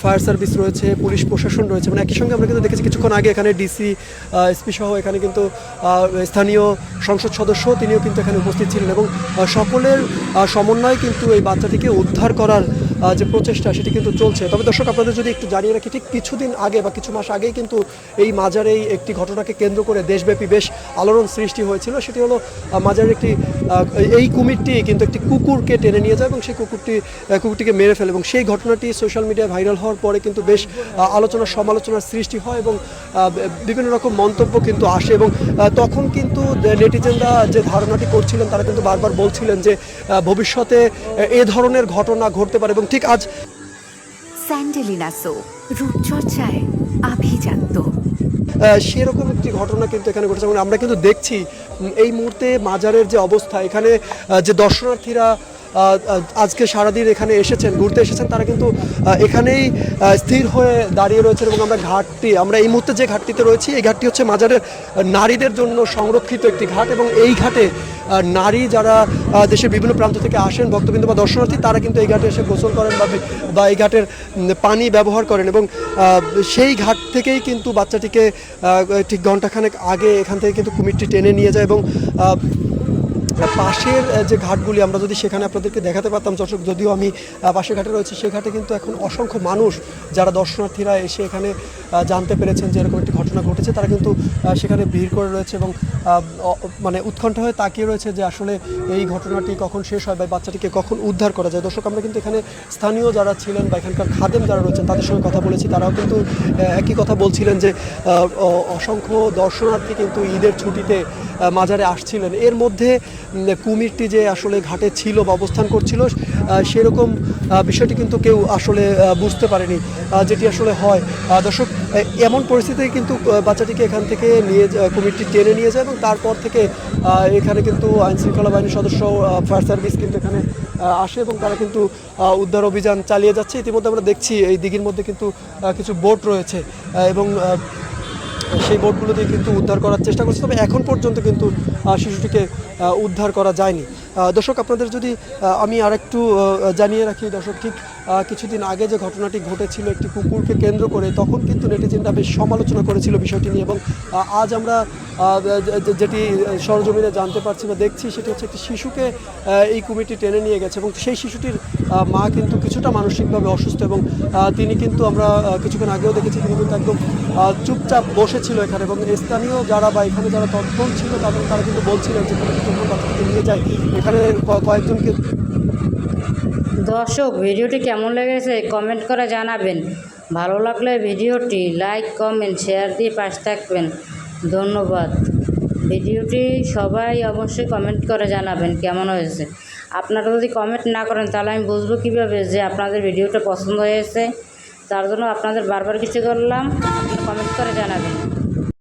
Fire service রয়েছে, police প্রশাসন রয়েছে। মানে একই সঙ্গে আমরা কিন্তু দেখেছি কিছুক্ষণ আগে এখানে ডিসি, এসপি সহ এখানে কিন্তু স্থানীয় সংসদ সদস্য তিনিও কিন্তু এখানে উপস্থিত ছিলেন এবং সকলের সমন্বয়ে কিন্তু এই বাচ্চাটিকে উদ্ধার করার যে প্রচেষ্টা সেটি কিন্তু চলছে। তবে দর্শক, আপনাদের যদি একটু জানিয়ে রাখি, ঠিক কিছুদিন আগে বা কিছু মাস আগেই কিন্তু এই মাজারেই একটি ঘটনাকে কেন্দ্র করে দেশব্যাপী বেশ আলোড়ন সৃষ্টি হয়েছিল। সেটি হলো মাজারের একটি এই কুমিরটি কিন্তু একটি কুকুরকে টেনে নিয়ে যায় এবং সেই কুকুরটিকে মেরে ফেলে এবং সেই ঘটনাটি সোশ্যাল মিডিয়ায় ভাইরাল হওয়ার পরে কিন্তু বেশ আলোচনা সমালোচনার সৃষ্টি হয় এবং বিভিন্ন রকম মন্তব্য কিন্তু আসে এবং তখন কিন্তু নেটিজেনরা যে ধারণাটি করছিলেন তারা কিন্তু বারবার বলছিলেন যে ভবিষ্যতে এ ধরনের ঘটনা ঘটতে পারে। এবং ঠিক আজ স্যান্ডেলিনা সো রূপচর্চায় আভিজাত্য সেরকম একটি ঘটনা কিন্তু এখানে ঘটেছে এবং আমরা কিন্তু দেখছি এই মুহূর্তে মাজারের যে অবস্থা, এখানে যে দর্শনার্থীরা আজকে সারাদিন এখানে এসেছেন, ঘুরতে এসেছেন, তারা কিন্তু এখানেই স্থির হয়ে দাঁড়িয়ে রয়েছেন এবং আমরা এই মুহূর্তে যে ঘাটটিতে রয়েছি, এই ঘাটটি হচ্ছে মাজারের নারীদের জন্য সংরক্ষিত একটি ঘাট এবং এই ঘাটে নারী যারা দেশের বিভিন্ন প্রান্ত থেকে আসেন ভক্তবৃন্দ বা দর্শনার্থী, তারা কিন্তু এই ঘাটে এসে গোসল করেন বা এই ঘাটের পানি ব্যবহার করেন এবং সেই ঘাট থেকেই কিন্তু বাচ্চাটিকে ঠিক ঘণ্টাখানেক আগে এখান থেকে কিন্তু কুমিরটি টেনে নিয়ে যায় এবং পাশের যে ঘাটগুলি আমরা যদি সেখানে আপনাদেরকে দেখাতে পারতাম দর্শক, যদিও আমি পাশের ঘাটে রয়েছে, সেই ঘাটে কিন্তু এখন অসংখ্য মানুষ যারা দর্শনার্থীরা এসে এখানে জানতে পেরেছেন যে এরকম একটি ঘটনা ঘটেছে, তারা কিন্তু সেখানে ভিড় করে রয়েছে এবং মানে উৎকণ্ঠা হয়ে তাকিয়ে রয়েছে যে আসলে এই ঘটনাটি কখন শেষ হয় বা বাচ্চাটিকে কখন উদ্ধার করা যায়। দর্শক, আমরা কিন্তু এখানে স্থানীয় যারা ছিলেন বা এখানকার খাদেম যারা রয়েছেন তাদের সঙ্গে কথা বলেছি, তারাও কিন্তু একই কথা বলছিলেন যে অসংখ্য দর্শনার্থী কিন্তু ঈদের ছুটিতে মাজারে আসছিলেন, এর মধ্যে কুমিরটি যে আসলে ঘাটে ছিল বা অবস্থান করছিল সেরকম বিষয়টি কিন্তু কেউ আসলে বুঝতে পারেনি যেটি আসলে হয়। দর্শক, এমন পরিস্থিতিতে কিন্তু বাচ্চাটিকে এখান থেকে কুমিরটি টেনে নিয়ে যায় এবং তারপর থেকে এখানে কিন্তু আইনশৃঙ্খলা বাহিনীর সদস্য, ফায়ার সার্ভিস কিন্তু এখানে আসে এবং তারা কিন্তু উদ্ধার অভিযান চালিয়ে যাচ্ছে। ইতিমধ্যে আমরা দেখছি এই দিঘির মধ্যে কিন্তু কিছু বোট রয়েছে এবং সেই বোটগুলো দিয়ে কিন্তু উদ্ধার করার চেষ্টা করছে, তবে এখন পর্যন্ত কিন্তু শিশুটিকে উদ্ধার করা যায়নি। দর্শক, আপনাদের যদি আমি আরেকটু জানিয়ে রাখি দর্শক, ঠিক কিছুদিন আগে যে ঘটনাটি ঘটেছিল একটি কুকুরকে কেন্দ্র করে, তখন কিন্তু নেটিজেনরা বেশ সমালোচনা করেছিল বিষয়টি নিয়ে এবং আজ আমরা যেটি সরজমিনে জানতে পারছি বা দেখছি সেটি হচ্ছে একটি শিশুকে এই কুমিরটি টেনে নিয়ে গেছে এবং সেই শিশুটির মা কিন্তু কিছুটা মানসিকভাবে অসুস্থ এবং তিনি কিন্তু আমরা কিছুক্ষণ আগেও দেখেছি তিনি কিন্তু একদম চুপচাপ বসেছিল এখানে এবং স্থানীয় যারা বা এখানে যারা তৎপর ছিল তারা কিন্তু বলছিলেন যে যখন বাচ্চাটিকে নিয়ে যায় এখানে কয়েকজনকে। দর্শক, ভিডিওটি কেমন লেগেছে কমেন্ট করে জানাবেন। ভালো লাগলে ভিডিওটি লাইক, কমেন্ট, শেয়ার দিয়ে পাশে থাকবেন। ধন্যবাদ। ভিডিওটি সবাই অবশ্যই কমেন্ট করে জানাবেন কেমন হয়েছে। আপনারা যদি কমেন্ট না করেন তাহলে আমি বুঝবো কীভাবে যে আপনাদের ভিডিওটা পছন্দ হয়েছে। তার জন্য আপনাদের বারবার কিছু করলাম, আপনারা কমেন্ট করে জানাবেন।